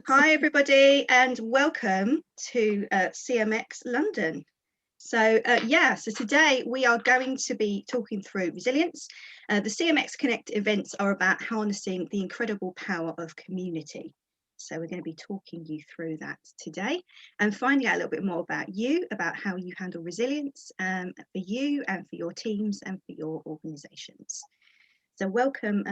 Hi everybody and welcome to CMX London. So today we are going to be talking through resilience. The CMX Connect events are about harnessing the incredible power of community. So we're going to be talking you through that today and finding out a little bit more about you, about how you handle resilience for you and for your teams and for your organisations. So welcome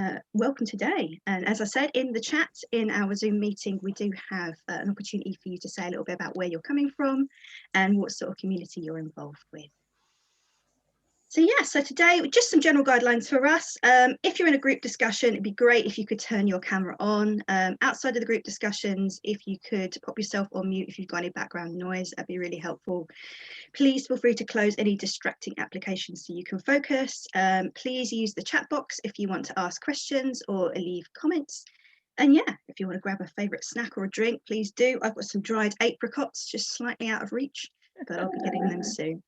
today. And as I said in the chat in our Zoom meeting, we do have an opportunity for you to say a little bit about where you're coming from and what sort of community you're involved with. So today, just some general guidelines for us. If you're in a group discussion, it'd be great if you could turn your camera on. Outside of the group discussions, if you could pop yourself on mute if you've got any background noise, that'd be really helpful. Please feel free to close any distracting applications so you can focus. Please use the chat box if you want to ask questions or leave comments. And yeah, if you want to grab a favourite snack or a drink, please do. I've got some dried apricots just slightly out of reach, but I'll be getting them soon.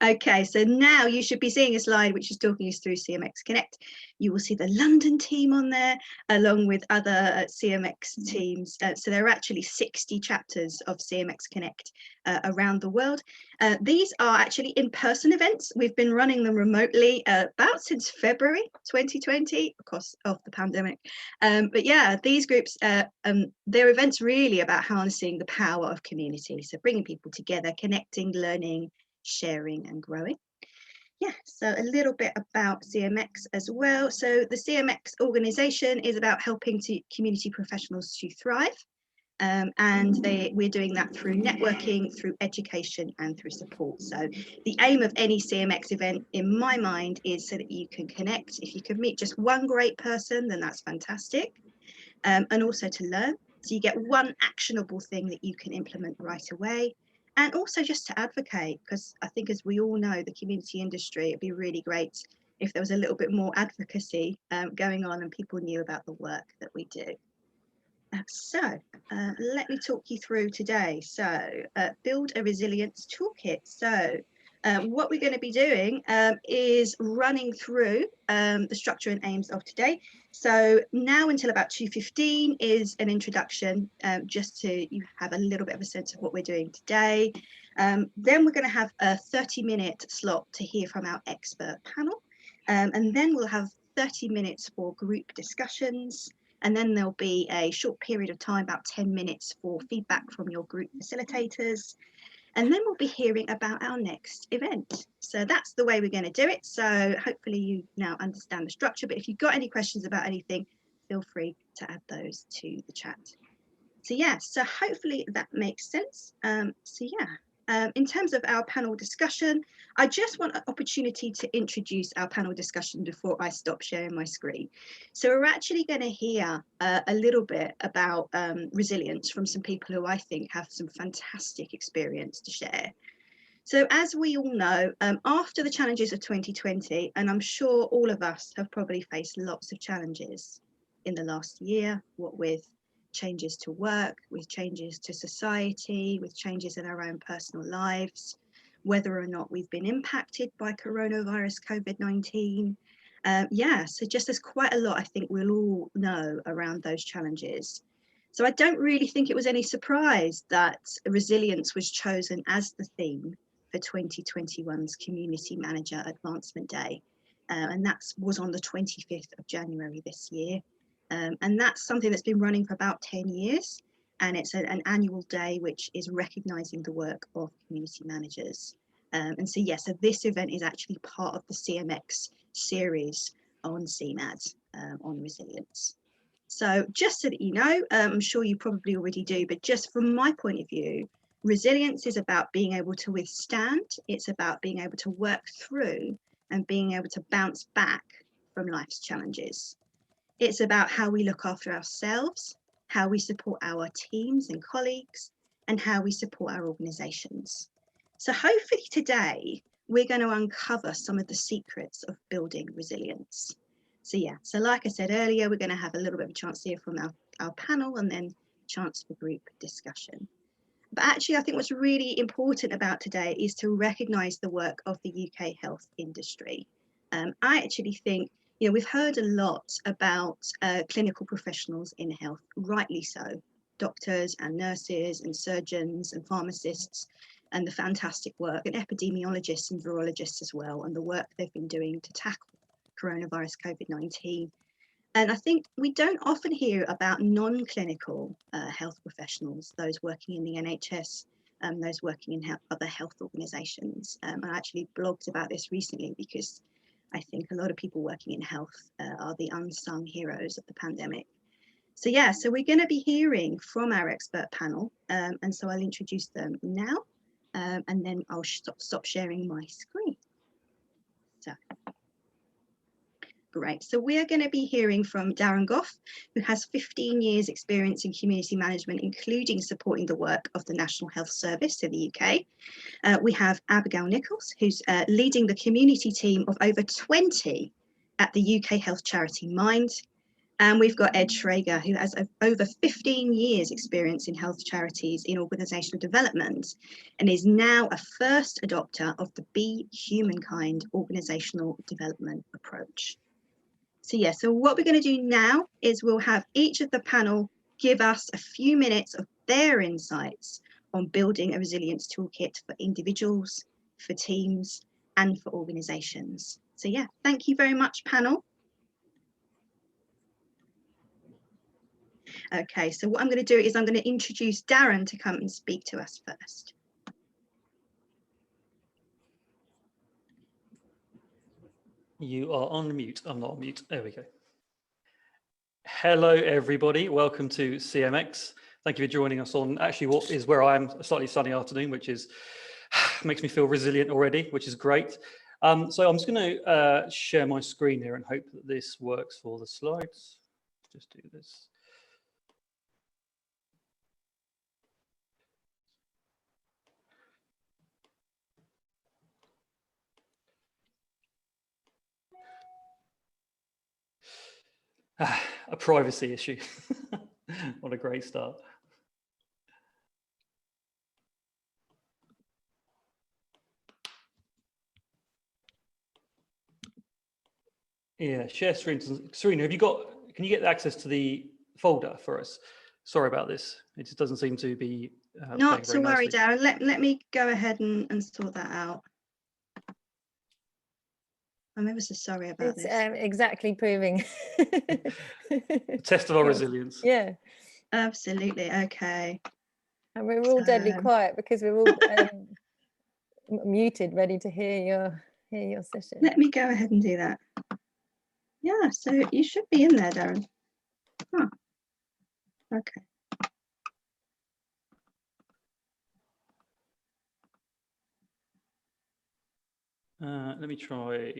Okay, so now you should be seeing a slide which is talking us through CMX Connect. You will see the London team on there along with other CMX teams. So there are actually 60 chapters of CMX Connect around the world. These are actually in-person events. We've been running them remotely about since February 2020, of course, of the pandemic. But yeah, these groups, they're events really about harnessing the power of community. So bringing people together, connecting, learning, sharing and growing. Yeah, so a little bit about CMX as well. So the CMX organisation is about helping community professionals to thrive. We're doing that through networking, through education and through support. So the aim of any CMX event in my mind is so that you can connect. If you can meet just one great person, then that's fantastic. And also to learn. So you get one actionable thing that you can implement right away. And also just to advocate, because I think as we all know, the community industry, it'd be really great if there was a little bit more advocacy going on and people knew about the work that we do. Let me talk you through today. So build a resilience toolkit. So what we're going to be doing is running through the structure and aims of today. So now until about 2:15 is an introduction, just to you have a little bit of a sense of what we're doing today. Then we're going to have a 30-minute slot to hear from our expert panel. And then we'll have 30 minutes for group discussions. And then there'll be a short period of time, about 10 minutes for feedback from your group facilitators. And then we'll be hearing about our next event. So that's the way we're going to do it. So hopefully you now understand the structure, but if you've got any questions about anything, feel free to add those to the chat. So yeah, so hopefully that makes sense. In terms of our panel discussion, I just want an opportunity to introduce our panel discussion before I stop sharing my screen. So we're actually going to hear a little bit about resilience from some people who I think have some fantastic experience to share. So as we all know, after the challenges of 2020, and I'm sure all of us have probably faced lots of challenges in the last year, what with changes to work, with changes to society, with changes in our own personal lives, whether or not we've been impacted by coronavirus COVID-19. So just there's quite a lot I think we'll all know around those challenges. So I don't really think it was any surprise that resilience was chosen as the theme for 2021's Community Manager Advancement Day. And that was on the 25th of January this year. And that's something that's been running for about 10 years. And it's an annual day which is recognising the work of community managers. So this event is actually part of the CMX series on CMAD, on resilience. So just so that you know, I'm sure you probably already do, but just from my point of view, resilience is about being able to withstand. It's about being able to work through and being able to bounce back from life's challenges. It's about how we look after ourselves, how we support our teams and colleagues, and how we support our organisations. So hopefully today, we're going to uncover some of the secrets of building resilience. So like I said earlier, we're going to have a little bit of a chance to hear from our panel and then chance for group discussion. But actually, I think what's really important about today is to recognise the work of the UK health industry. I actually think Yeah, we've heard a lot about clinical professionals in health, rightly so. Doctors and nurses and surgeons and pharmacists, and the fantastic work, and epidemiologists and virologists as well, and the work they've been doing to tackle coronavirus COVID-19. And I think we don't often hear about non-clinical health professionals, those working in the NHS, those working in other health organisations. I actually blogged about this recently because I think a lot of people working in health are the unsung heroes of the pandemic. So yeah, so we're going to be hearing from our expert panel, and so I'll introduce them now, and then I'll stop sharing my screen. So. Great. So we are going to be hearing from Darren Gough, who has 15 years experience in community management, including supporting the work of the National Health Service in the UK. We have Abigail Nichols, who's leading the community team of over 20 at the UK health charity Mind. And we've got Ed Schrager, who has over 15 years experience in health charities in organisational development and is now a first adopter of the Be Humankind organisational development approach. So yeah, so what we're going to do now is we'll have each of the panel give us a few minutes of their insights on building a resilience toolkit for individuals, for teams, and for organisations. So yeah, thank you very much, panel. Okay, so what I'm going to do is I'm going to introduce Darren to come and speak to us first. You are on mute. I'm not on mute. There we go. Hello, everybody. Welcome to CMX. Thank you for joining us on actually what is where I am, a slightly sunny afternoon, which is makes me feel resilient already, which is great. So I'm just going to share my screen here and hope that this works for the slides. Just do this. A privacy issue. What a great start. Yeah, share screen. Serena, have you got, can you get access to the folder for us? Sorry about this. It just doesn't seem to be Not to worry, nicely. Darren. Let me go ahead and sort that out. I'm ever so sorry about this. Exactly proving. A test of our resilience. Yeah. Absolutely. Okay. And we're all deadly quiet because we're all muted, ready to hear your session. Let me go ahead and do that. Yeah, so you should be in there, Darren. Huh. Okay. Let me try.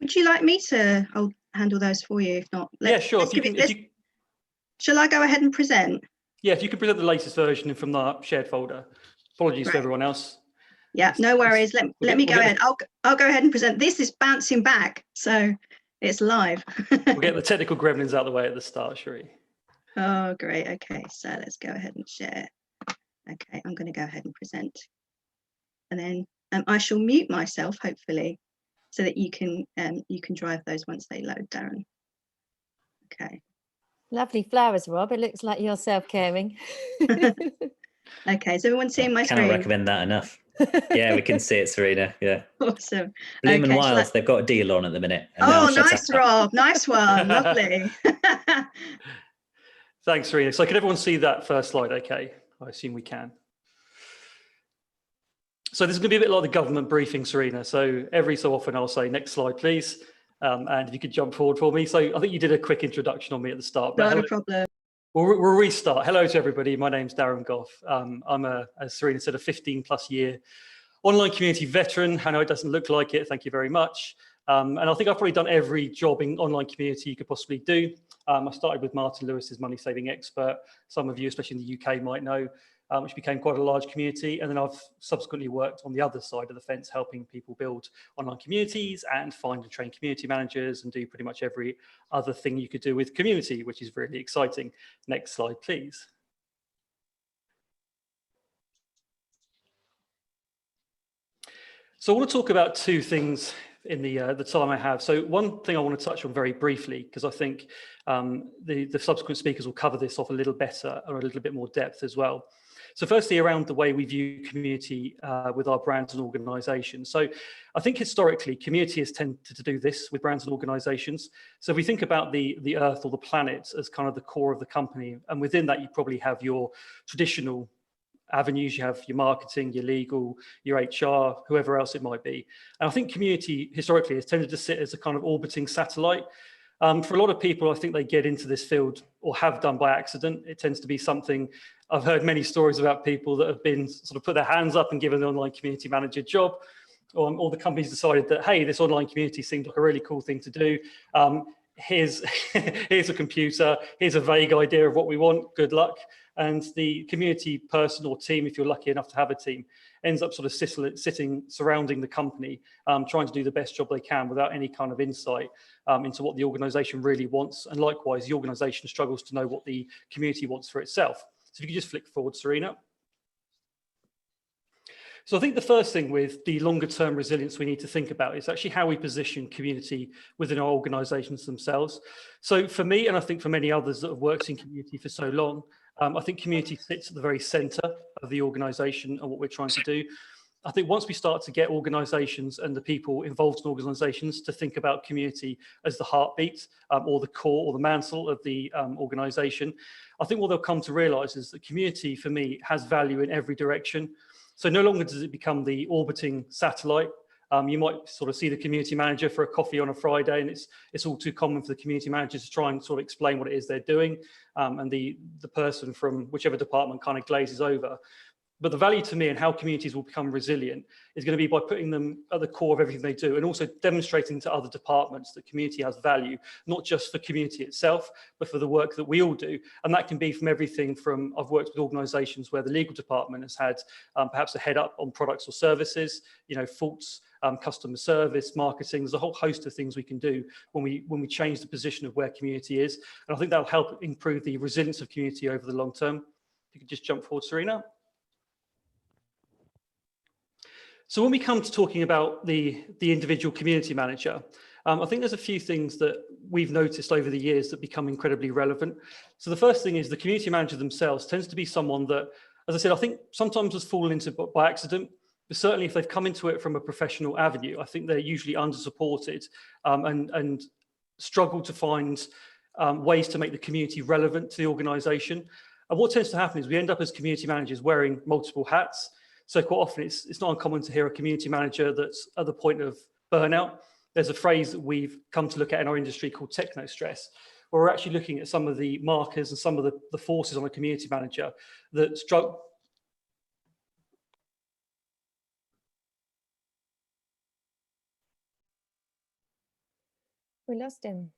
Would you like me to handle those for you? If not, yeah, sure. Shall I go ahead and present? Yeah, if you can present the latest version from the shared folder. Apologies to everyone else. Yeah, no worries. Let me go ahead. I'll go ahead and present. This is bouncing back, so it's live. We'll get the technical gremlins out of the way at the start, Sheree. Oh, great. Okay, so let's go ahead and share. Okay, I'm going to go ahead and present, and then I shall mute myself, hopefully, so that you can drive those once they load, Darren. Okay. Lovely flowers, Rob. It looks like you're self-caring. Okay, is everyone seeing my screen? Cannot recommend that enough. Yeah, we can see it, Serena. Yeah. Awesome. Bloom and Wiles, they've got a deal on at the minute. Oh, nice, Rob. Nice one. Lovely. Thanks, Serena. So can everyone see that first slide? Okay, I assume we can. So this is going to be a bit like the government briefing, Serena. So every so often I'll say, next slide, please. And if you could jump forward for me. So I think you did a quick introduction on me at the start. But not a problem. We'll restart. Hello to everybody. My name's Darren Gough. I'm as Serena said, a 15+ year online community veteran. I know it doesn't look like it. Thank you very much. And I think I've probably done every job in online community you could possibly do. I started with Martin Lewis's Money Saving Expert. Some of you, especially in the UK, might know, which became quite a large community. And then I've subsequently worked on the other side of the fence, helping people build online communities and find and train community managers and do pretty much every other thing you could do with community, which is really exciting. Next slide, please. So I want to talk about two things in the time I have. So one thing I want to touch on very briefly, because I think the subsequent speakers will cover this off a little better or a little bit more depth as well. So firstly, around the way we view community with our brands and organisations. So I think historically, community has tended to do this with brands and organisations. So if we think about the earth or the planet as kind of the core of the company, and within that, you probably have your traditional avenues, you have your marketing, your legal, your HR, whoever else it might be. And I think community historically has tended to sit as a kind of orbiting satellite. For a lot of people, I think they get into this field or have done by accident. It tends to be something, I've heard many stories about people that have been sort of put their hands up and given an online community manager job, or the company's decided that, hey, this online community seemed like a really cool thing to do. Here's a computer, here's a vague idea of what we want, good luck. And the community person or team, if you're lucky enough to have a team, ends up sort of sitting surrounding the company, trying to do the best job they can without any kind of insight into what the organisation really wants. And likewise, the organisation struggles to know what the community wants for itself. So if you could just flick forward, Serena. So I think the first thing with the longer term resilience we need to think about is actually how we position community within our organisations themselves. So for me, and I think for many others that have worked in community for so long, I think community sits at the very centre of the organisation and what we're trying to do. I think once we start to get organisations and the people involved in organisations to think about community as the heartbeat or the core or the mantle of the organisation, I think what they'll come to realise is that community for me has value in every direction. So no longer does it become the orbiting satellite. You might sort of see the community manager for a coffee on a Friday, and it's all too common for the community managers to try and sort of explain what it is they're doing, and the person from whichever department kind of glazes over. But the value to me and how communities will become resilient is going to be by putting them at the core of everything they do, and also demonstrating to other departments that community has value, not just for community itself, but for the work that we all do. And that can be from everything from, I've worked with organisations where the legal department has had perhaps a head up on products or services, faults, customer service, marketing. There's a whole host of things we can do when we change the position of where community is. And I think that'll help improve the resilience of community over the long term. If you could just jump forward, Serena. So when we come to talking about the individual community manager, I think there's a few things that we've noticed over the years that become incredibly relevant. So the first thing is the community manager themselves tends to be someone that, as I said, I think sometimes has fallen into by accident, but certainly if they've come into it from a professional avenue, I think they're usually under-supported and struggle to find ways to make the community relevant to the organisation. And what tends to happen is we end up as community managers wearing multiple hats. So quite often it's not uncommon to hear a community manager that's at the point of burnout. There's a phrase that we've come to look at in our industry called techno stress, where we're actually looking at some of the markers and some of the forces on a community manager that struggle. We lost him.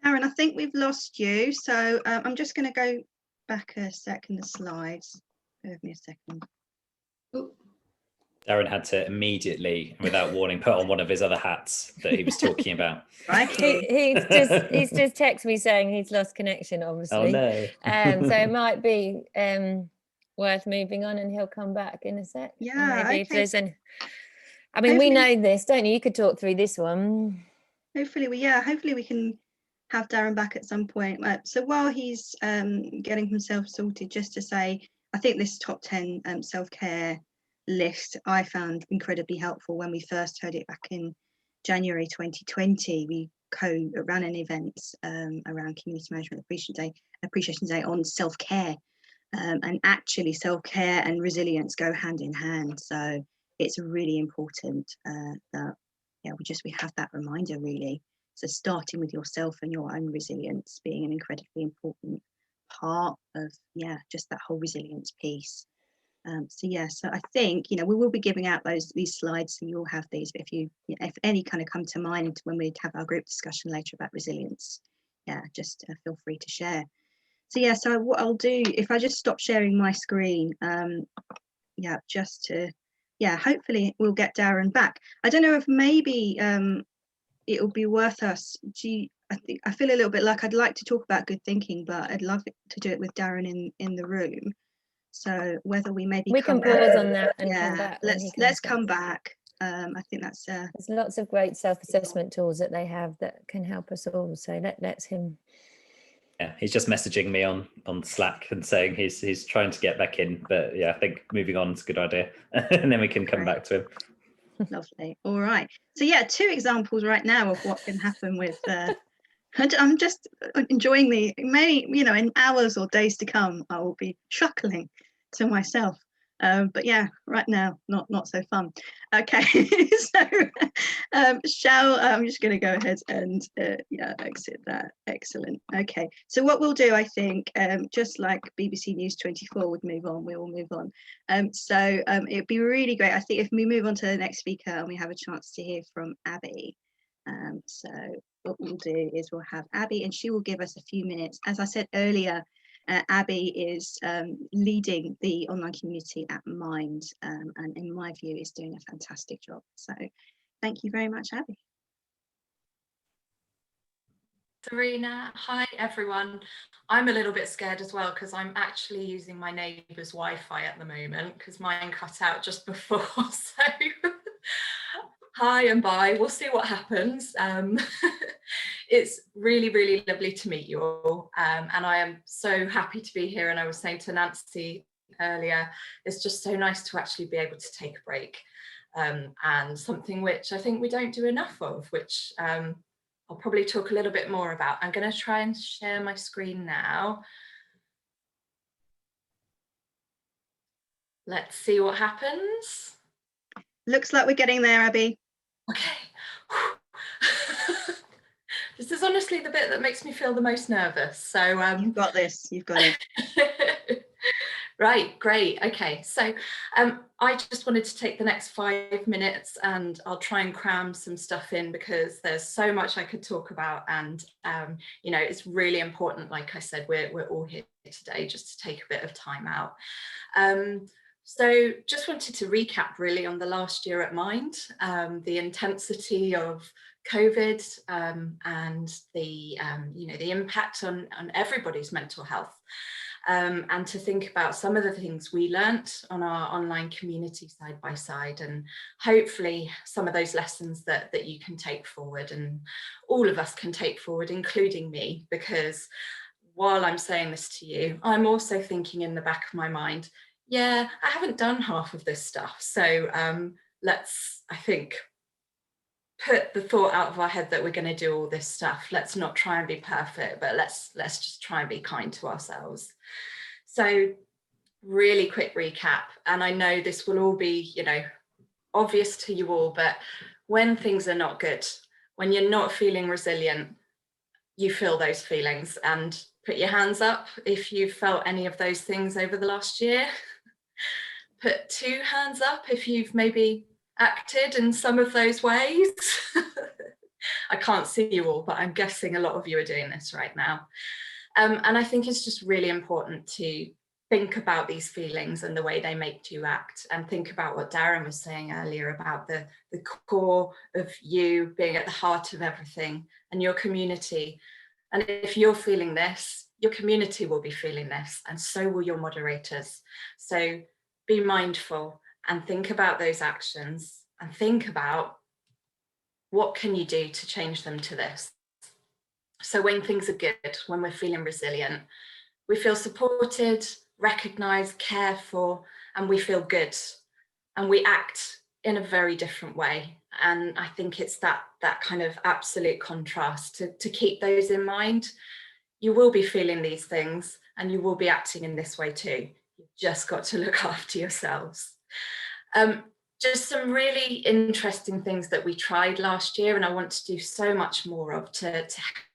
Darren, I think we've lost you. So I'm just going to go back a second, the slides. Give me a second. Darren had to immediately, without warning, put on one of his other hats that he was talking about. Right. He's just texted me saying he's lost connection, obviously. Oh no. So it might be worth moving on, and he'll come back in a sec. Yeah, maybe if okay. there's any. I mean, we know this, don't you? You could talk through this one. Hopefully we can have Darren back at some point. So while he's getting himself sorted, just to say, I think this top 10 self-care list I found incredibly helpful when we first heard it back in January 2020. We co-ran an event around Community Management Appreciation Day on self-care, and actually self-care and resilience go hand in hand. So it's really important that we have that reminder, really. So starting with yourself and your own resilience being an incredibly important part of just that whole resilience piece. So I think we will be giving out these slides, so you'll have these. But if any kind of come to mind when we have our group discussion later about resilience, just feel free to share. So what I'll do, if I just stop sharing my screen, just to hopefully we'll get Darren back. I don't know if maybe it'll be worth us. I feel a little bit like I'd like to talk about good thinking, but I'd love to do it with Darren in the room. So whether we maybe can pause on that and come back. Let's come back. I think that's There's lots of great self-assessment tools that they have that can help us all. So let's him. Yeah, he's just messaging me on Slack and saying he's trying to get back in. But yeah, I think moving on is a good idea, and then we can come back to him. Lovely. All right. So yeah, 2 examples right now of what can happen with. I'm just enjoying many, you know, in hours or days to come, I will be chuckling to myself. But yeah, right now, not so fun. Okay, so I'm just going to go ahead and yeah, exit that. Excellent. Okay, so what we'll do, I think, just like BBC News 24 would move on, we will move on. So it'd be really great, I think, if we move on to the next speaker and we have a chance to hear from Abby. So what we'll do is we'll have Abby and she will give us a few minutes. As I said earlier, Abby is leading the online community at Mind, and in my view is doing a fantastic job. So thank you very much, Abby. Serena, hi everyone. I'm a little bit scared as well because I'm actually using my neighbour's Wi-Fi at the moment because mine cut out just before. So hi and bye, we'll see what happens. It's really, really lovely to meet you all, and I am so happy to be here. And I was saying to Nancy earlier, it's just so nice to actually be able to take a break, and something which I think we don't do enough of, which I'll probably talk a little bit more about. I'm going to try and share my screen now. Let's see what happens. Looks like we're getting there, Abby. Okay. This is honestly the bit that makes me feel the most nervous. So you've got this, you've got it. Right, great. Okay, so I just wanted to take the next 5 minutes and I'll try and cram some stuff in because there's so much I could talk about, and you know, it's really important, like I said, we're all here today just to take a bit of time out. So just wanted to recap really on the last year at Mind, the intensity of COVID, and the you know, the impact on everybody's mental health, and to think about some of the things we learnt on our online community side by side, and hopefully some of those lessons that you can take forward, and all of us can take forward, including me, because while I'm saying this to you, I'm also thinking in the back of my mind, yeah, I haven't done half of this stuff. So let's, I think, put the thought out of our head that we're going to do all this stuff. Let's not try and be perfect, but let's just try and be kind to ourselves. So really quick recap, and I know this will all be, you know, obvious to you all, but when things are not good, when you're not feeling resilient, you feel those feelings, and put your hands up if you've felt any of those things over the last year. Put 2 hands up if you've maybe acted in some of those ways. I can't see you all, but I'm guessing a lot of you are doing this right now. And I think it's just really important to think about these feelings and the way they make you act, and think about what Darren was saying earlier about the core of you being at the heart of everything and your community. And if you're feeling this, your community will be feeling this, and so will your moderators. So be mindful and think about those actions, and think about what can you do to change them to this. So when things are good, when we're feeling resilient, we feel supported, recognised, cared for, and we feel good, and we act in a very different way. And I think it's that kind of absolute contrast to keep those in mind. You will be feeling these things and you will be acting in this way too. You've just got to look after yourselves. Just some really interesting things that we tried last year, and I want to do so much more of to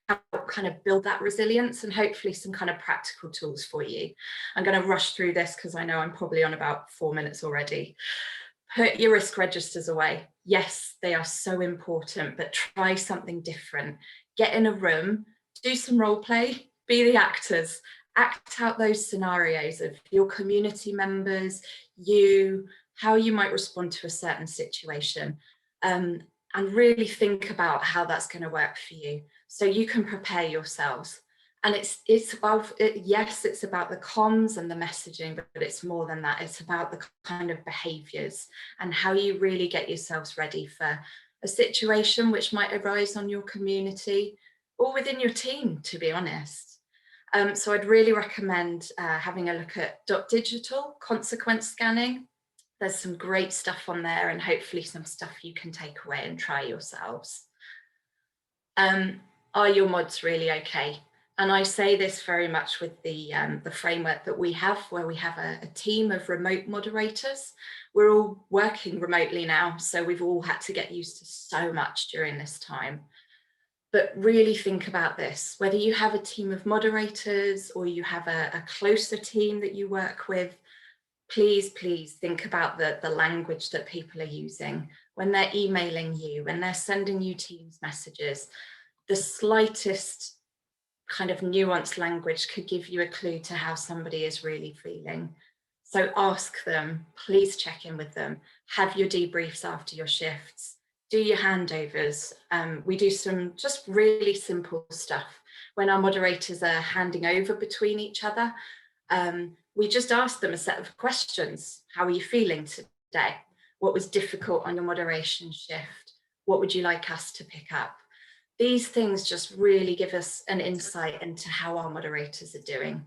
help kind of build that resilience, and hopefully some kind of practical tools for you. I'm going to rush through this because I know I'm probably on about 4 minutes already. Put your risk registers away. Yes, they are so important, but try something different. Get in a room, do some role play, be the actors, act out those scenarios of your community members, you, how you might respond to a certain situation, and really think about how that's going to work for you, so you can prepare yourselves. And yes, it's about the comms and the messaging, but it's more than that. It's about the kind of behaviours and how you really get yourselves ready for a situation which might arise on your community or within your team, to be honest. So I'd really recommend having a look at .digital consequence scanning. There's some great stuff on there, and hopefully some stuff you can take away and try yourselves. Are your mods really okay? And I say this very much with the framework that we have, where we have a team of remote moderators. We're all working remotely now, so we've all had to get used to so much during this time. But really think about this, whether you have a team of moderators or you have a closer team that you work with, please think about the language that people are using when they're emailing you, when they're sending you Teams messages. The slightest kind of nuanced language could give you a clue to how somebody is really feeling. So ask them, please check in with them, have your debriefs after your shifts, do your handovers. We do some just really simple stuff. When our moderators are handing over between each other, we just ask them a set of questions. How are you feeling today? What was difficult on your moderation shift? What would you like us to pick up? These things just really give us an insight into how our moderators are doing.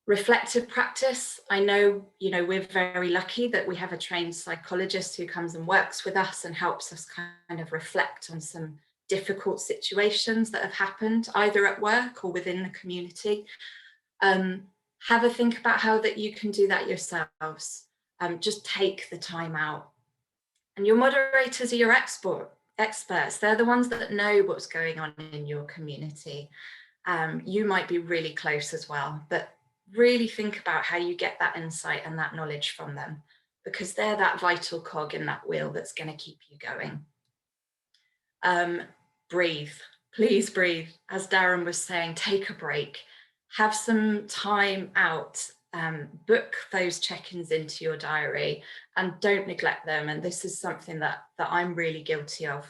Reflective practice. I know, we're very lucky that we have a trained psychologist who comes and works with us and helps us kind of reflect on some difficult situations that have happened either at work or within the community. Have a think about how that you can do that yourselves. Just take the time out. And your moderators are your experts. They're the ones that know what's going on in your community. You might be really close as well, but really think about how you get that insight and that knowledge from them, because they're that vital cog in that wheel that's going to keep you going. Breathe, please breathe. As Darren was saying, take a break, have some time out, book those check-ins into your diary and don't neglect them. And this is something that I'm really guilty of,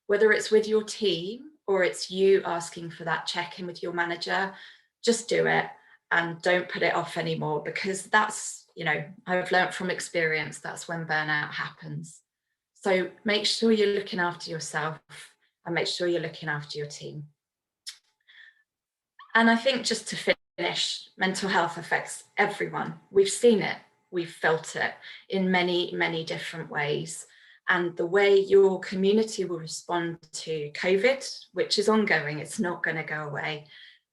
whether it's with your team or it's you asking for that check-in with your manager. Just do it and don't put it off anymore, because that's, I've learned from experience, that's when burnout happens. So make sure you're looking after yourself and make sure you're looking after your team. And I think just to finish, mental health affects everyone. We've seen it, we've felt it in many, many different ways. And the way your community will respond to COVID, which is ongoing, it's not going to go away.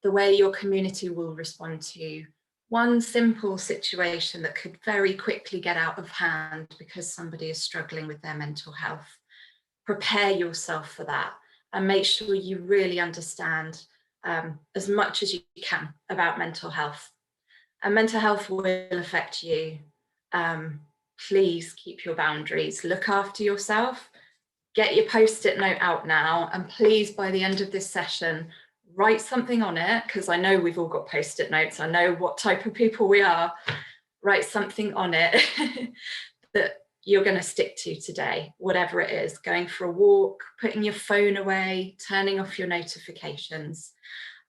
The way your community will respond to one simple situation that could very quickly get out of hand because somebody is struggling with their mental health. Prepare yourself for that and make sure you really understand as much as you can about mental health. And mental health will affect you. Please keep your boundaries, look after yourself, get your post-it note out now, and please, by the end of this session, write something on it, because I know we've all got post-it notes, I know what type of people we are. Write something on it that you're going to stick to today, whatever it is, going for a walk, putting your phone away, turning off your notifications.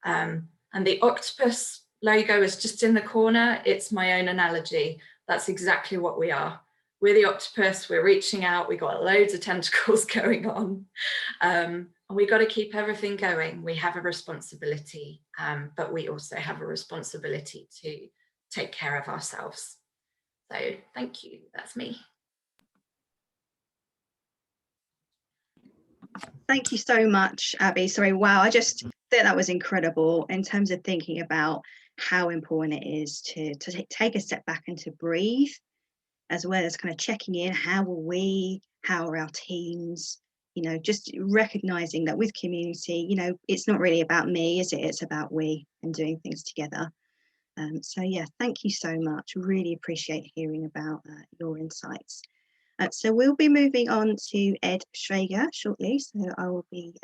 And the octopus logo is just in the corner. It's my own analogy. That's exactly what we are. We're the octopus, we're reaching out, we've got loads of tentacles going on. And we've got to keep everything going. We have a responsibility, but we also have a responsibility to take care of ourselves. So thank you, that's me. Thank you so much, Abby. Sorry, wow, I just think that was incredible in terms of thinking about how important it is to take a step back and to breathe, as well as kind of checking in, how are our teams, just recognizing that with community, it's not really about me, is it? It's about we and doing things together. So yeah, thank you so much. Really appreciate hearing about your insights. So we'll be moving on to Ed Schrager shortly, so I will be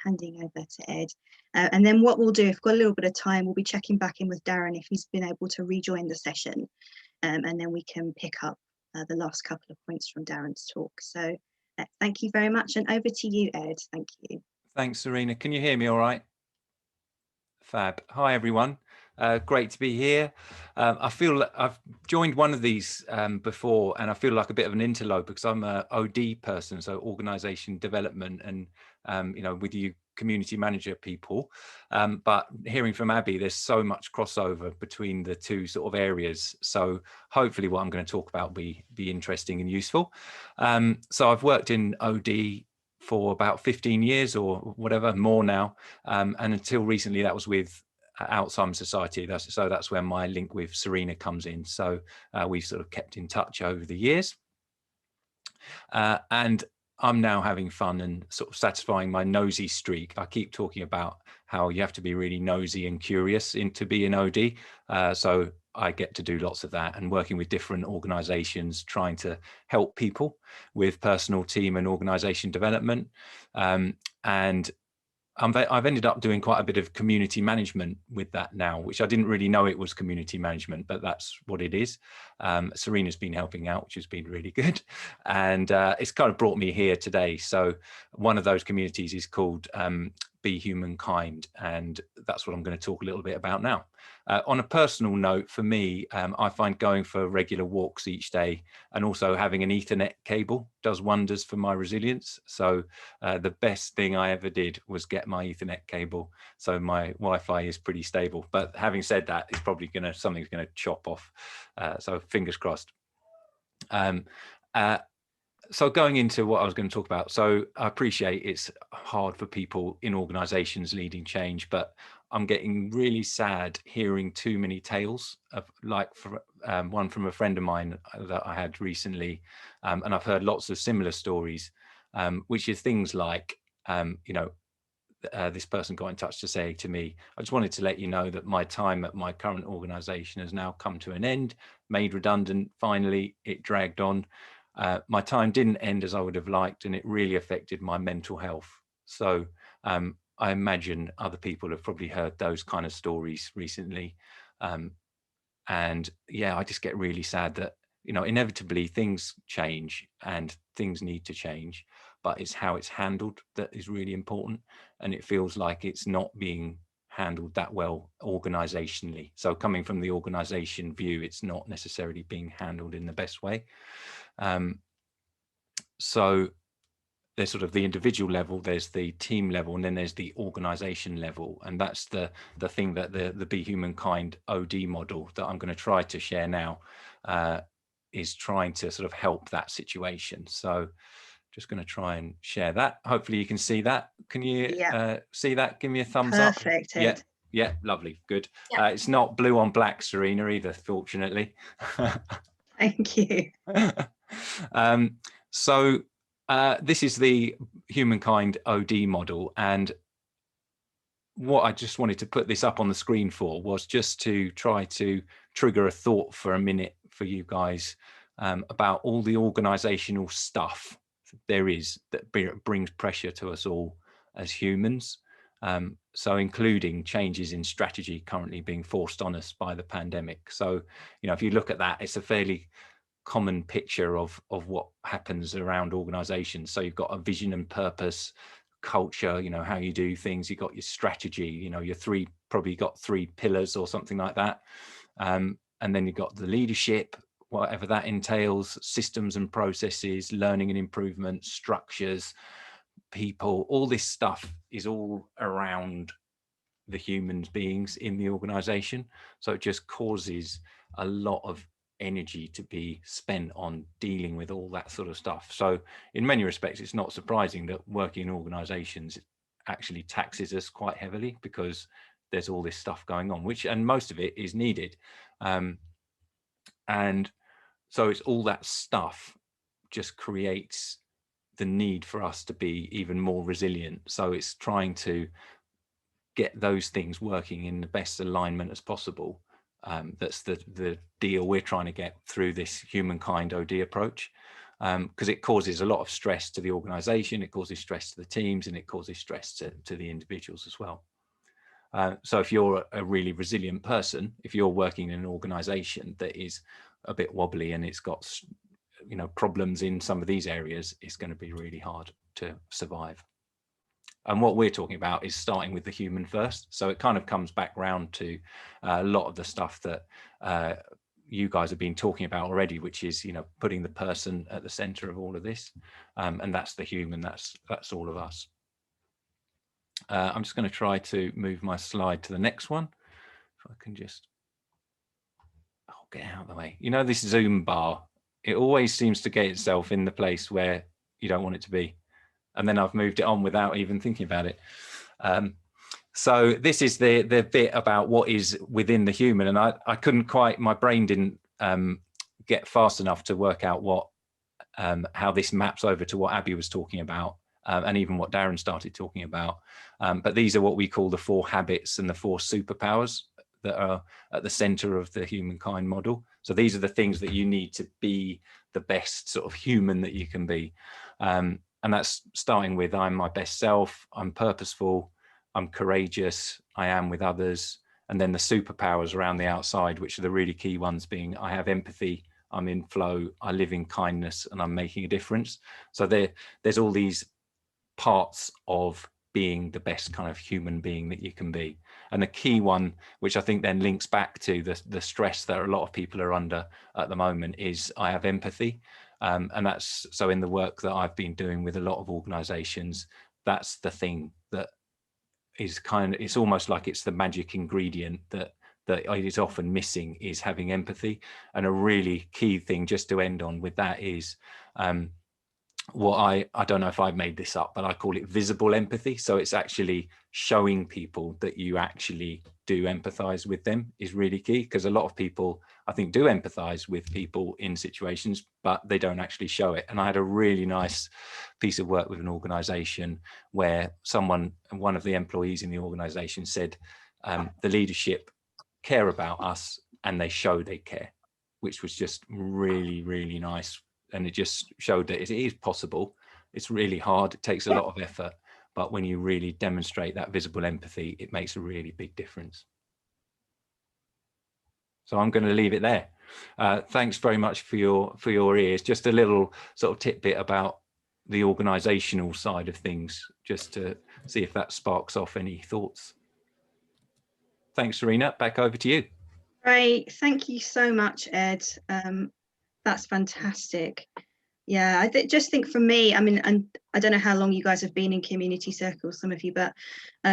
handing over to Ed. And then what we'll do, if we've got a little bit of time, we'll be checking back in with Darren if he's been able to rejoin the session, and then we can pick up the last couple of points from Darren's talk. So thank you very much, and over to you, Ed. Thank you. Thanks, Serena. Can you hear me all right? Fab. Hi, everyone. Great to be here. I feel that I've joined one of these before, and I feel like a bit of an interloper because I'm a OD person, so organisation development, and with you community manager people. But hearing from Abby, there's so much crossover between the two sort of areas. So hopefully, what I'm going to talk about will be interesting and useful. So I've worked in OD for about 15 years or whatever, more now, and until recently that was with Alzheimer's Society. So that's where my link with Serena comes in. So we've sort of kept in touch over the years, and I'm now having fun and sort of satisfying my nosy streak. I keep talking about how you have to be really nosy and curious to be an OD, so I get to do lots of that and working with different organizations, trying to help people with personal, team and organization development. And I've ended up doing quite a bit of community management with that now, which I didn't really know it was community management, but that's what it is. Serena's been helping out, which has been really good. And it's kind of brought me here today. So one of those communities is called Be Humankind, and that's what I'm going to talk a little bit about now. On a personal note, for me, I find going for regular walks each day and also having an Ethernet cable does wonders for my resilience. So the best thing I ever did was get my Ethernet cable, so my Wi-Fi is pretty stable. But having said that, it's probably something's going to chop off. So fingers crossed. So going into what I was going to talk about, so I appreciate it's hard for people in organizations leading change, but I'm getting really sad hearing too many tales of, like, one from a friend of mine that I had recently, and I've heard lots of similar stories, which is things like, this person got in touch to say to me, I just wanted to let you know that my time at my current organization has now come to an end, made redundant. Finally, it dragged on. My time didn't end as I would have liked, and it really affected my mental health. So I imagine other people have probably heard those kind of stories recently. And yeah, I just get really sad that, inevitably things change and things need to change, but it's how it's handled that is really important. And it feels like it's not being handled that well organizationally. So coming from the organization view, it's not necessarily being handled in the best way. So there's sort of the individual level, there's the team level, and then there's the organization level. And that's the thing that the Be Humankind OD model that I'm going to try to share now is trying to sort of help that situation. So just going to try and share that. Hopefully you can see that. Can you see that? Give me a thumbs up. Perfect. Yeah, lovely, good. Yeah. It's not blue on black, Serena, either, fortunately. Thank you. So this is the Humankind OD model, and what I just wanted to put this up on the screen for was just to try to trigger a thought for a minute for you guys about all the organizational stuff there is that brings pressure to us all as humans. So including changes in strategy currently being forced on us by the pandemic. So, if you look at that, it's a fairly common picture of what happens around organizations. So you've got a vision and purpose, culture, how you do things, you've got your strategy, probably got three pillars or something like that. And then you've got the leadership, whatever that entails, systems and processes, learning and improvement, structures, people, all this stuff is all around the human beings in the organization. So it just causes a lot of energy to be spent on dealing with all that sort of stuff. So in many respects, it's not surprising that working in organizations actually taxes us quite heavily, because there's all this stuff going on, and most of it is needed. And so it's all that stuff just creates the need for us to be even more resilient. So it's trying to get those things working in the best alignment as possible. That's the deal we're trying to get through this Humankind OD approach, because it causes a lot of stress to the organization, it causes stress to the teams, and it causes stress to the individuals as well. So if you're a really resilient person, if you're working in an organization that is a bit wobbly and it's got problems in some of these areas, it's going to be really hard to survive. And what we're talking about is starting with the human first. So it kind of comes back round to a lot of the stuff that you guys have been talking about already, which is, you know, putting the person at the center of all of this. And that's the human, that's all of us. I'm just going to try to move my slide to the next one. If I can just, get out of the way. You know, this Zoom bar, it always seems to get itself in the place where you don't want it to be. And then I've moved it on without even thinking about it. So this is the bit about what is within the human. And I couldn't quite, my brain didn't get fast enough to work out what how this maps over to what Abby was talking about, and even what Darren started talking about. But these are what we call the 4 habits and the 4 superpowers that are at the center of the humankind model. So these are the things that you need to be the best sort of human that you can be. And that's starting with, I'm my best self, I'm purposeful, I'm courageous, I am with others. And then the superpowers around the outside, which are the really key ones, being I have empathy, I'm in flow, I live in kindness, and I'm making a difference. So there's all these parts of being the best kind of human being that you can be. And the key one, which I think then links back to the stress that a lot of people are under at the moment, is I have empathy. And that's, so in the work that I've been doing with a lot of organizations, that's the thing that is kind of, it's almost like it's the magic ingredient that is often missing, is having empathy. And a really key thing just to end on with that is what I don't know if I've made this up, but I call it visible empathy. So it's actually showing people that you actually do empathize with them is really key, because a lot of people, I think, do empathize with people in situations, but they don't actually show it. And I had a really nice piece of work with an organization where one of the employees in the organization said, the leadership care about us and they show they care, which was just really, really nice. And it just showed that it is possible. It's really hard. It takes a lot of effort. But when you really demonstrate that visible empathy, it makes a really big difference. So I'm going to leave it there. Thanks very much for your ears. Just a little sort of tidbit about the organizational side of things, just to see if that sparks off any thoughts. Thanks, Serena. Back over to you. Great. Thank you so much, Ed. That's fantastic. Yeah, I just think for me, I mean, and I don't know how long you guys have been in community circles, some of you, but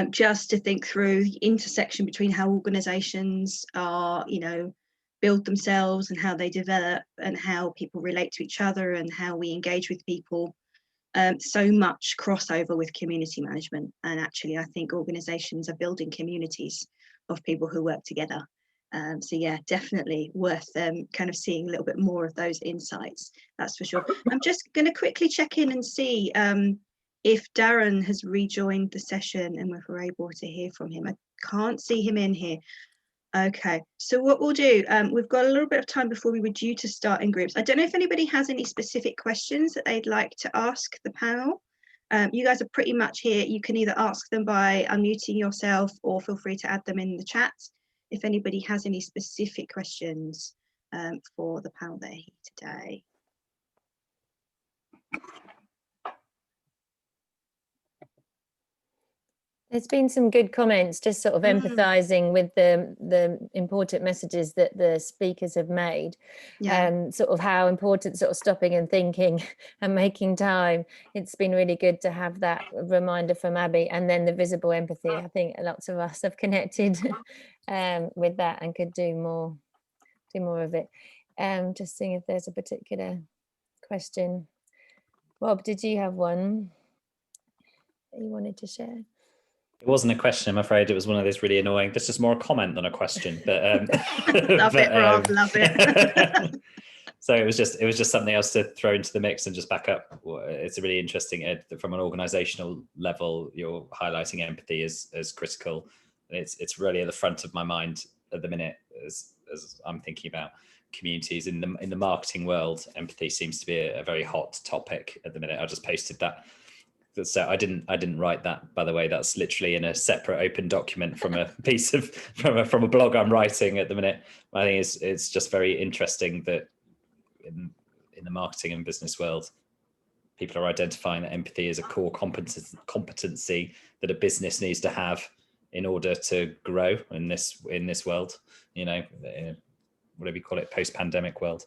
just to think through the intersection between how organizations are, you know, build themselves and how they develop and how people relate to each other and how we engage with people. So much crossover with community management. And actually, I think organizations are building communities of people who work together. So yeah, definitely worth kind of seeing a little bit more of those insights, that's for sure. I'm just going to quickly check in and see if Darren has rejoined the session and if we're able to hear from him. I can't see him in here. Okay, so what we'll do, we've got a little bit of time before we were due to start in groups. I don't know if anybody has any specific questions that they'd like to ask the panel. You guys are pretty much here. You can either ask them by unmuting yourself or feel free to add them in the chat if anybody has any specific questions for the panel that are here today. There's been some good comments, just sort of empathizing with the important messages that the speakers have made, and sort of how important sort of stopping and thinking and making time. It's been really good to have that reminder from Abby, and then the visible empathy. I think lots of us have connected with that and could do more of it. Just seeing if there's a particular question. Rob, did you have one that you wanted to share? It wasn't a question, I'm afraid. It was one of those really annoying. This is more a comment than a question. But love it, Rob. Love it. So it was just something else to throw into the mix and just back up. It's a really interesting, Ed, from an organizational level. You're highlighting empathy as critical. It's really at the front of my mind at the minute as I'm thinking about communities in the marketing world. Empathy seems to be a very hot topic at the minute. I just posted that. So I didn't write that, by the way. That's literally in a separate open document from a piece of from a blog I'm writing at the minute. I think it's just very interesting that in the marketing and business world, people are identifying that empathy is a core competency that a business needs to have in order to grow in this world, you know, whatever you call it, post-pandemic world.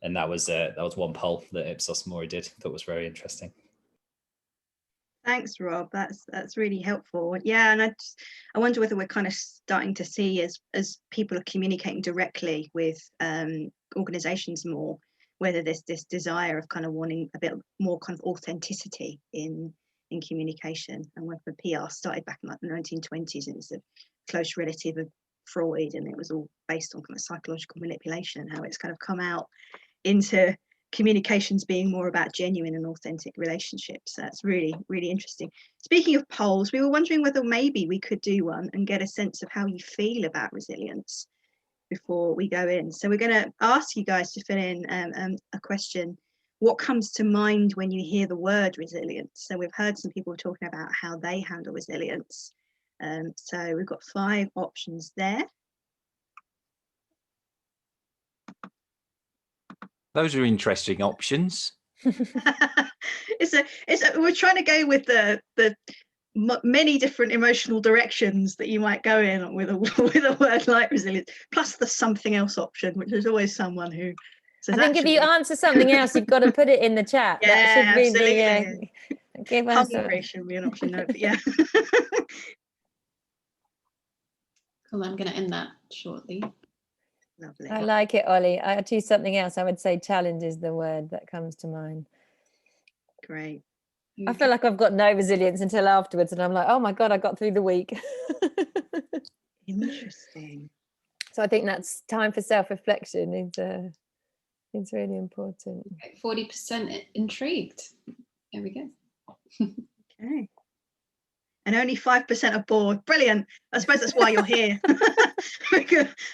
And that was one poll that Ipsos Mori did that was very interesting. Thanks, Rob. That's really helpful. Yeah, and I wonder whether we're kind of starting to see as people are communicating directly with organisations more, whether there's this desire of kind of wanting a bit more kind of authenticity in communication, and whether PR started back in like the 1920s and it's a close relative of Freud, and it was all based on kind of psychological manipulation, and how it's kind of come out into communications being more about genuine and authentic relationships. So that's really, really interesting. Speaking of polls, we were wondering whether maybe we could do one and get a sense of how you feel about resilience before we go in. So we're going to ask you guys to fill in a question. What comes to mind when you hear the word resilience? So we've heard some people talking about how they handle resilience. So we've got 5 options there. Those are interesting options. We're trying to go with the many different emotional directions that you might go in with a word like resilience, plus the something else option, which is always someone who says, I think if you answer something else, you've got to put it in the chat. Yeah, that should be absolutely. Give us hungry should be an option, no, but yeah. Cool, I'm going to end that shortly. Lovely. I like it, Ollie. I choose something else. I would say challenge is the word that comes to mind. Great. I feel like I've got no resilience until afterwards, and I'm like, oh my God, I got through the week. Interesting. So I think that's time for self-reflection. It's really important. 40% intrigued. There we go. Okay. And only 5% are bored. Brilliant. I suppose that's why you're here.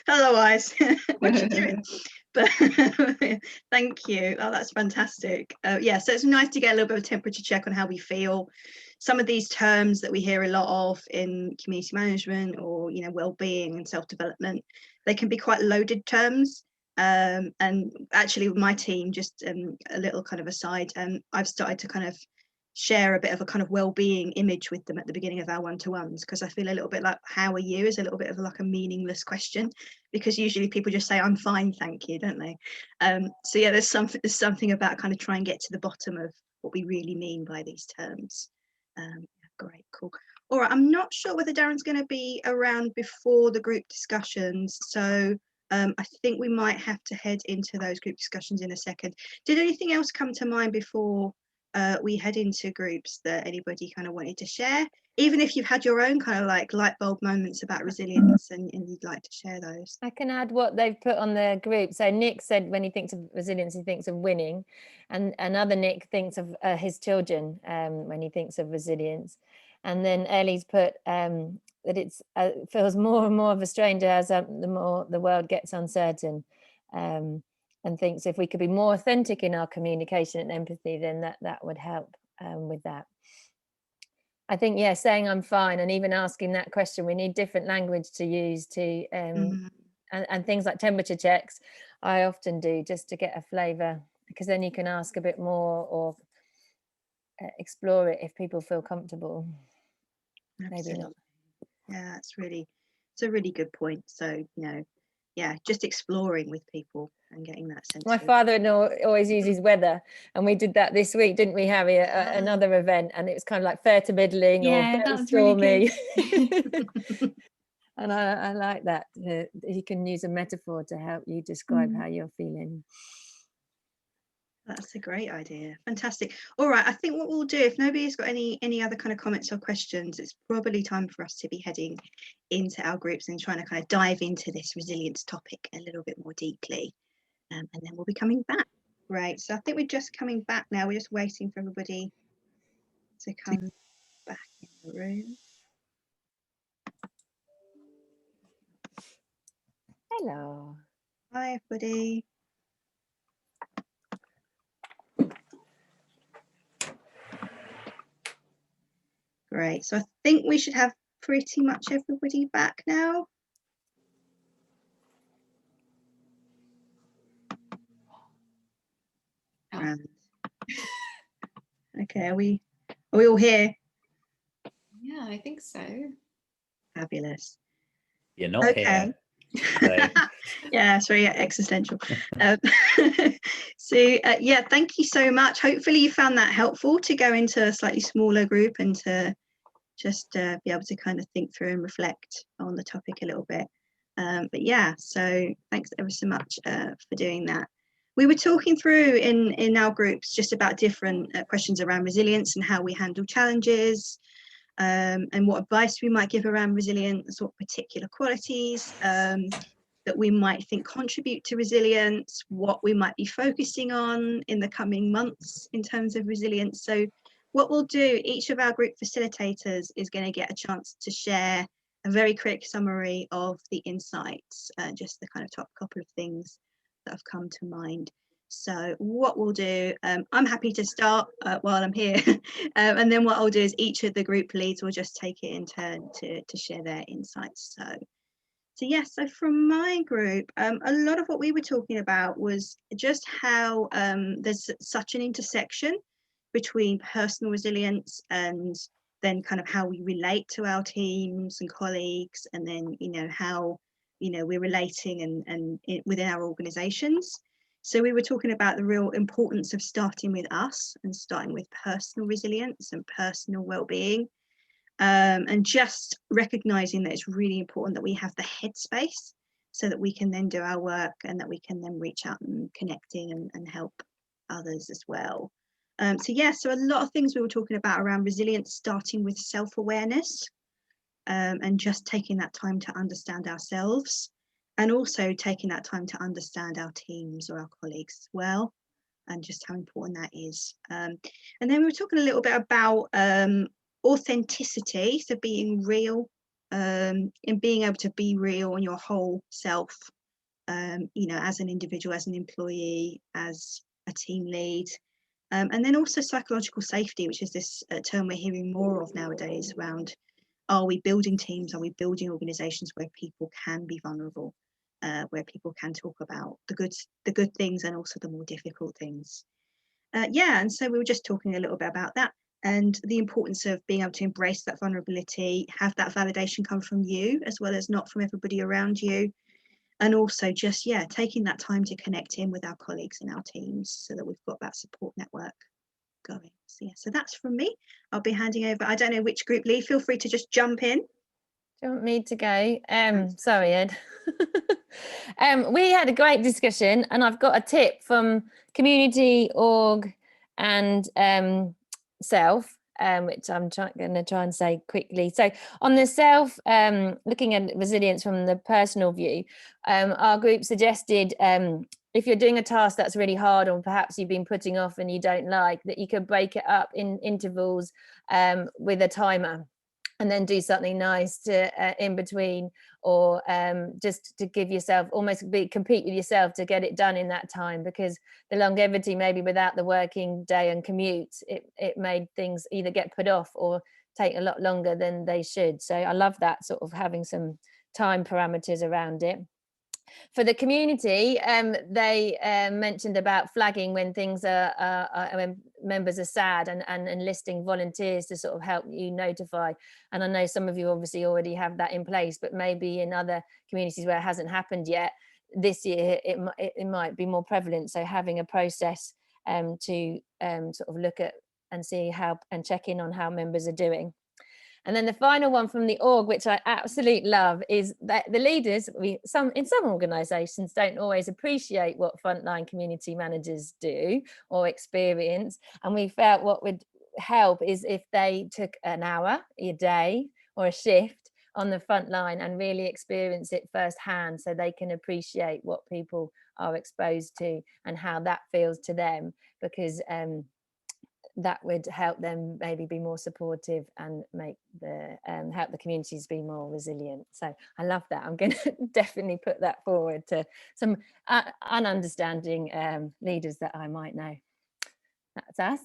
Otherwise, what you doing? But thank you. Oh, that's fantastic. Yeah, so it's nice to get a little bit of a temperature check on how we feel. Some of these terms that we hear a lot of in community management or, you know, well-being and self-development, they can be quite loaded terms. And actually with my team, just a little kind of aside, I've started to kind of share a bit of a kind of well-being image with them at the beginning of our one-to-ones, because I feel a little bit like how are you is a little bit of like a meaningless question, because usually people just say I'm fine, thank you, don't they? So yeah, there's something about kind of trying to get to the bottom of what we really mean by these terms. Great, cool. All right, I'm not sure whether Darren's going to be around before the group discussions, so I think we might have to head into those group discussions in a second. Did anything else come to mind before we head into groups that anybody kind of wanted to share, even if you've had your own kind of like light bulb moments about resilience and you'd like to share those? I can add what they've put on the group. So Nick said when he thinks of resilience, he thinks of winning, and another Nick thinks of his children when he thinks of resilience. And then Ellie's put that it's feels more and more of a stranger as the more the world gets uncertain. And thinks if we could be more authentic in our communication and empathy, then that would help with that. I think, yeah, saying I'm fine and even asking that question, we need different language to use to, and things like temperature checks, I often do just to get a flavour, because then you can ask a bit more or explore it if people feel comfortable. Absolutely. Maybe not. Yeah, it's a really good point. So, you know, yeah, just exploring with people and getting that sense. My father-in-law always uses weather, and we did that this week, didn't we, Harry? Another event, and it was kind of like fair to middling, yeah, or that was stormy. really good. And I like that. You can use a metaphor to help you describe how you're feeling. That's a great idea. Fantastic. All right, I think what we'll do, if nobody's got any other kind of comments or questions, it's probably time for us to be heading into our groups and trying to kind of dive into this resilience topic a little bit more deeply. And then we'll be coming back. Right, so I think we're just coming back now. We're just waiting for everybody to come back in the room. Hello. Hi, everybody. Great, so I think we should have pretty much everybody back now. And Okay, are we all here? Yeah, I think so. Fabulous. You're not Okay. here. So. Yeah, it's very existential. So yeah, thank you so much. Hopefully you found that helpful to go into a slightly smaller group and to just be able to kind of think through and reflect on the topic a little bit. But yeah, so thanks ever so much for doing that. We were talking through in our groups just about different questions around resilience and how we handle challenges, and what advice we might give around resilience, what particular qualities that we might think contribute to resilience, what we might be focusing on in the coming months in terms of resilience. So what we'll do, each of our group facilitators is going to get a chance to share a very quick summary of the insights, just the kind of top couple of things that have come to mind. So what we'll do, I'm happy to start while I'm here, and then what I'll do is each of the group leads will just take it in turn to share their insights. So yes, so from my group, a lot of what we were talking about was just how there's such an intersection between personal resilience and then kind of how we relate to our teams and colleagues, and then, you know, how, you know, we're relating and within our organizations. So we were talking about the real importance of starting with us and starting with personal resilience and personal well-being. And just recognizing that it's really important that we have the headspace so that we can then do our work and that we can then reach out and connecting and help others as well. So yeah, so a lot of things we were talking about around resilience, starting with self-awareness, and just taking that time to understand ourselves, and also taking that time to understand our teams or our colleagues as well, and just how important that is. And then we were talking a little bit about authenticity, so being real, and being able to be real on your whole self, you know, as an individual, as an employee, as a team lead, and then also psychological safety, which is this term we're hearing more of nowadays around, are we building teams, are we building organizations where people can be vulnerable, where people can talk about the good things and also the more difficult things. Yeah, and so we were just talking a little bit about that and the importance of being able to embrace that vulnerability, have that validation come from you as well as not from everybody around you, and also just, yeah, taking that time to connect in with our colleagues and our teams so that we've got that support network going. So yeah, so that's from me. I'll be handing over, I don't know which group lead, feel free to just jump in. Do you want me to go? Sorry, Ed. We had a great discussion, and I've got a tip from community, org, and self, which I'm going to try and say quickly. So on the self, looking at resilience from the personal view, our group suggested if you're doing a task that's really hard or perhaps you've been putting off and you don't like, that you could break it up in intervals with a timer, and then do something nice to in between, or just to give yourself, almost compete with yourself to get it done in that time, because the longevity, maybe without the working day and commute, it made things either get put off or take a lot longer than they should. So I love that sort of having some time parameters around it. For the community, they mentioned about flagging when things when members are sad, and enlisting volunteers to sort of help you notify. And I know some of you obviously already have that in place, but maybe in other communities where it hasn't happened yet, this year it might be more prevalent. So having a process to sort of look at and see how and check in on how members are doing. And then the final one from the org, which I absolutely love, is that the leaders, in some organisations, don't always appreciate what frontline community managers do or experience. And we felt what would help is if they took an hour, a day, or a shift on the front line and really experience it firsthand, so they can appreciate what people are exposed to and how that feels to them, because that would help them maybe be more supportive and make the help the communities be more resilient. So I love that. I'm going to definitely put that forward to some ununderstanding leaders that I might know. That's us.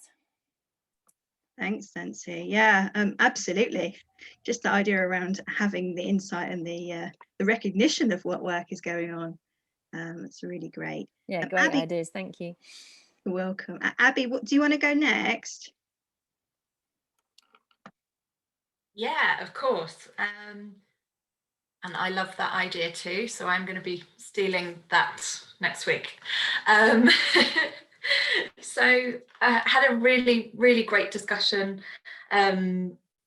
Thanks, Nancy. Yeah, absolutely. Just the idea around having the insight and the recognition of what work is going on. It's really great. Yeah, great Abby, ideas. Thank you. you're welcome. Abby, what do you want to go next? Yeah, of course. And I love that idea too. So I'm going to be stealing that next week. So I had a really, really great discussion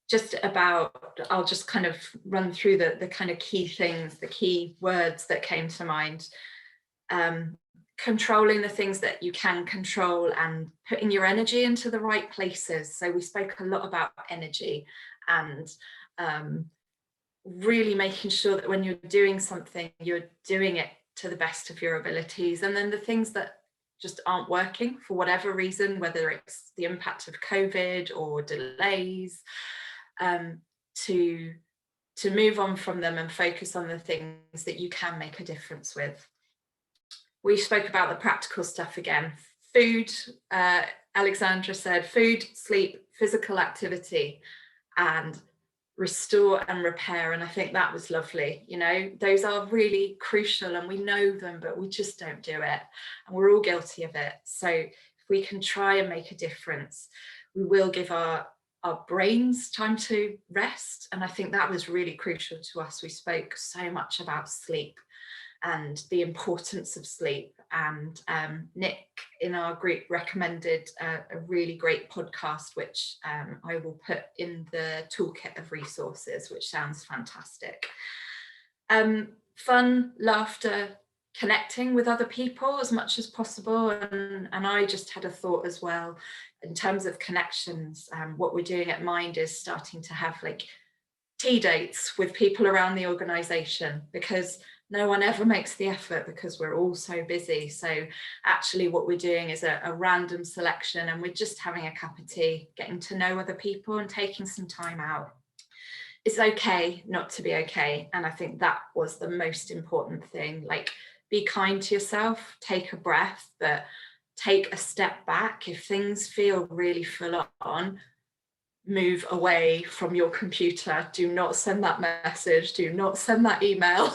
just about, I'll just kind of run through the kind of key things, the key words that came to mind. Controlling the things that you can control and putting your energy into the right places. So we spoke a lot about energy and really making sure that when you're doing something, you're doing it to the best of your abilities. And then the things that just aren't working for whatever reason, whether it's the impact of COVID or delays, to move on from them and focus on the things that you can make a difference with. We spoke about the practical stuff again. Food, Alexandra said, food, sleep, physical activity, and restore and repair. And I think that was lovely. You know, those are really crucial and we know them, but we just don't do it. And we're all guilty of it. So if we can try and make a difference, we will give our brains time to rest. And I think that was really crucial to us. We spoke so much about sleep and the importance of sleep. And Nick in our group recommended a really great podcast, which I will put in the toolkit of resources, which sounds fantastic. Fun, laughter, connecting with other people as much as possible. And I just had a thought as well, in terms of connections, what we're doing at Mind is starting to have like tea dates with people around the organisation, because no one ever makes the effort because we're all so busy. So actually what we're doing is a random selection, and we're just having a cup of tea, getting to know other people and taking some time out. It's okay not to be okay. And I think that was the most important thing. Like, be kind to yourself, take a breath, but take a step back. If things feel really full on, move away from your computer. Do not send that message. Do not send that email.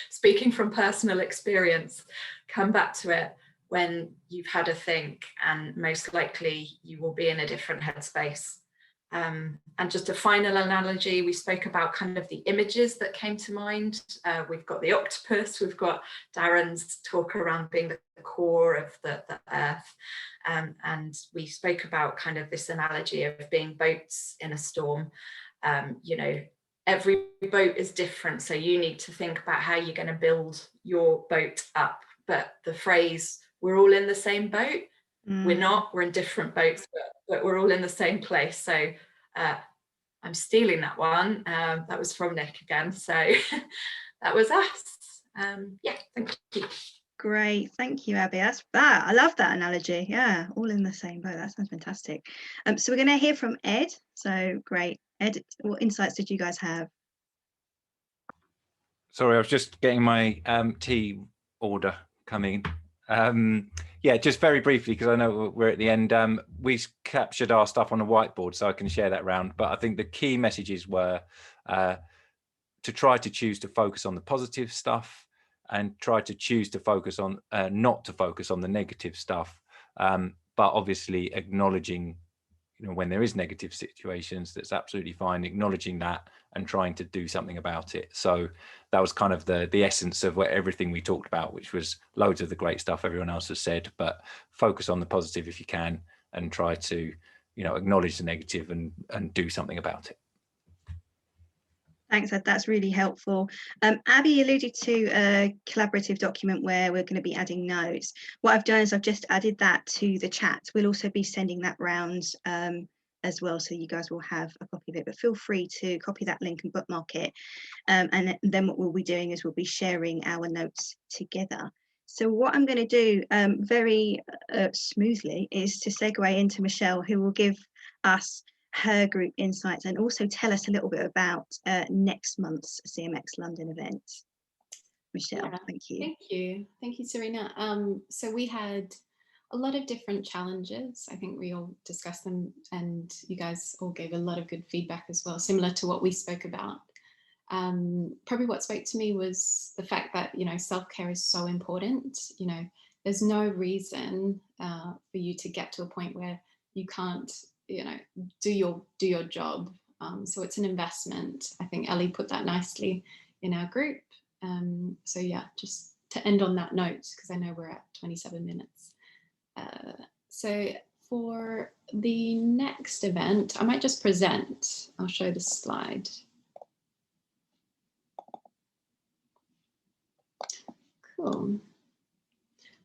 Speaking from personal experience, come back to it when you've had a think, and most likely you will be in a different headspace. And just a final analogy, we spoke about kind of the images that came to mind. We've got the octopus, we've got Darren's talk around being the core of the earth. And we spoke about kind of this analogy of being boats in a storm. You know, every boat is different, so you need to think about how you're going to build your boat up. But the phrase, we're all in the same boat, we're not, we're in different boats, but we're all in the same place. So I'm stealing that one. That was from Nick again. So that was us. Yeah, thank you. Great, thank you, Abby. That's that. I love that analogy. Yeah, all in the same boat. That sounds fantastic. So we're going to hear from Ed. So great, Ed. What insights did you guys have? Sorry, I was just getting my tea order coming. Yeah, just very briefly, because I know we're at the end. We captured our stuff on a whiteboard, so I can share that around. But I think the key messages were to try to choose to focus on the positive stuff, and try to choose to focus on not to focus on the negative stuff, but obviously acknowledging, you know, when there is negative situations, that's absolutely fine, acknowledging that and trying to do something about it. So that was kind of the essence of everything we talked about, which was loads of the great stuff everyone else has said, but focus on the positive if you can, and try to, you know, acknowledge the negative and do something about it. Thanks, Ed. That's really helpful. Abby alluded to a collaborative document where we're going to be adding notes. What I've done is I've just added that to the chat. We'll also be sending that round as well, so you guys will have a copy of it, but feel free to copy that link and bookmark it. And then what we'll be doing is we'll be sharing our notes together. So what I'm going to do very smoothly is to segue into Michelle, who will give us her group insights and also tell us a little bit about next month's CMX London event. Michelle, Yeah, thank you. Thank you, Serena. So we had a lot of different challenges. I think we all discussed them, and you guys all gave a lot of good feedback as well, similar to what we spoke about. Probably what spoke to me was the fact that, you know, self-care is so important. You know, there's no reason for you to get to a point where you can't, you know, do your job So it's an investment. I think Ellie put that nicely in our group. So yeah, just to end on that note, because I know we're at 27 minutes. So for the next event, I might just present. I'll show the slide. Cool.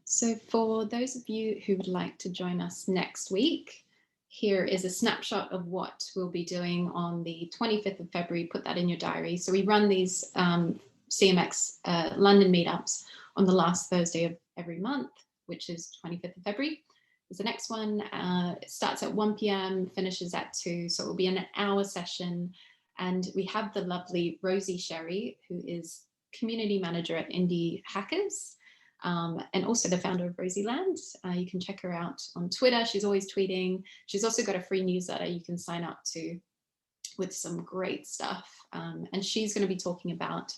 So for those of you who would like to join us next week, here is a snapshot of what we'll be doing on the 25th of February. Put that in your diary. So we run these CMX London meetups on the last Thursday of every month, which is 25th of February. Is the next one. It starts at 1 p.m, finishes at 2. So it will be an hour session. And we have the lovely Rosie Sherry, who is community manager at Indie Hackers. And also the founder of Rosie Land. You can check her out on Twitter. She's always tweeting. She's also got a free newsletter you can sign up to with some great stuff. And she's going to be talking about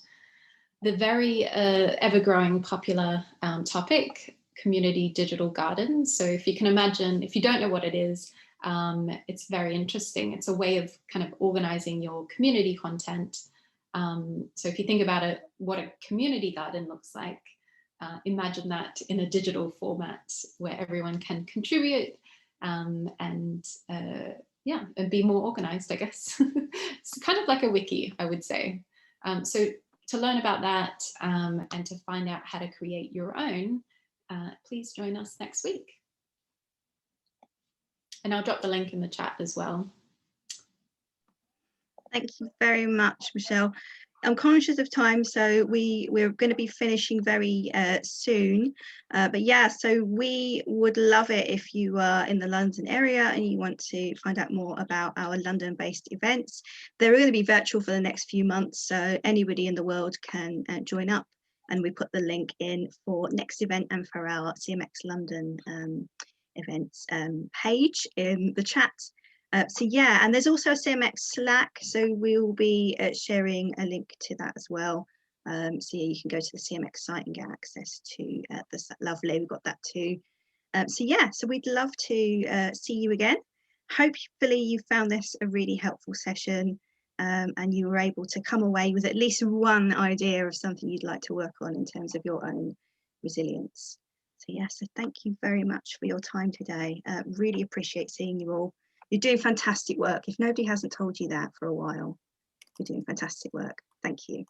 the very ever-growing popular topic, community digital gardens. So if you can imagine, if you don't know what it is, it's very interesting. It's a way of kind of organizing your community content. So if you think about it, what a community garden looks like, imagine that in a digital format where everyone can contribute and be more organized, I guess. It's kind of like a wiki, I would say. So to learn about that and to find out how to create your own, please join us next week. And I'll drop the link in the chat as well. Thank you very much, Michelle. I'm conscious of time, so we're going to be finishing very soon. But yeah, so we would love it if you are in the London area and you want to find out more about our London-based events. They're going to be virtual for the next few months, so anybody in the world can join up. And we put the link in for next event and for our CMX London events page in the chat. So yeah, and there's also a CMX Slack, so we'll be sharing a link to that as well. So yeah, you can go to the CMX site and get access to the lovely, we've got that too. So yeah, so we'd love to see you again. Hopefully you found this a really helpful session and you were able to come away with at least one idea of something you'd like to work on in terms of your own resilience. So yeah, so thank you very much for your time today. Really appreciate seeing you all. You're doing fantastic work. If nobody hasn't told you that for a while, you're doing fantastic work. Thank you.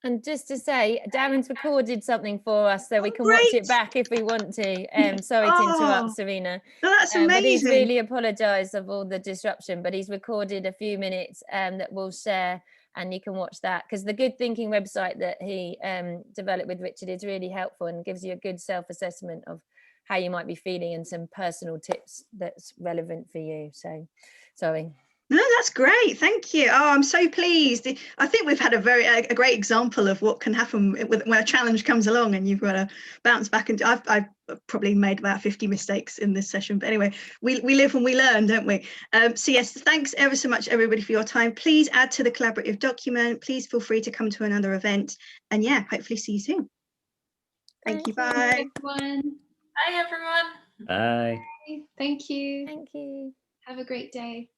And just to say, Darren's recorded something for us, so we can Great. watch it back if we want to. Sorry to interrupt, Serena. Oh, that's amazing. But he's really apologised of all the disruption, but he's recorded a few minutes that we'll share, and you can watch that, because the Good Thinking website that he developed with Richard is really helpful and gives you a good self-assessment of how you might be feeling and some personal tips that's relevant for you. So, sorry. No, that's great. Thank you. Oh, I'm so pleased. I think we've had a great example of what can happen when a challenge comes along and you've got to bounce back. And I've probably made about 50 mistakes in this session. But anyway, we live and we learn, don't we? So yes, thanks ever so much, everybody, for your time. Please add to the collaborative document. Please feel free to come to another event. And yeah, hopefully see you soon. Thank you. Bye. Everyone. Bye, everyone. Bye. Thank you. Thank you. Have a great day.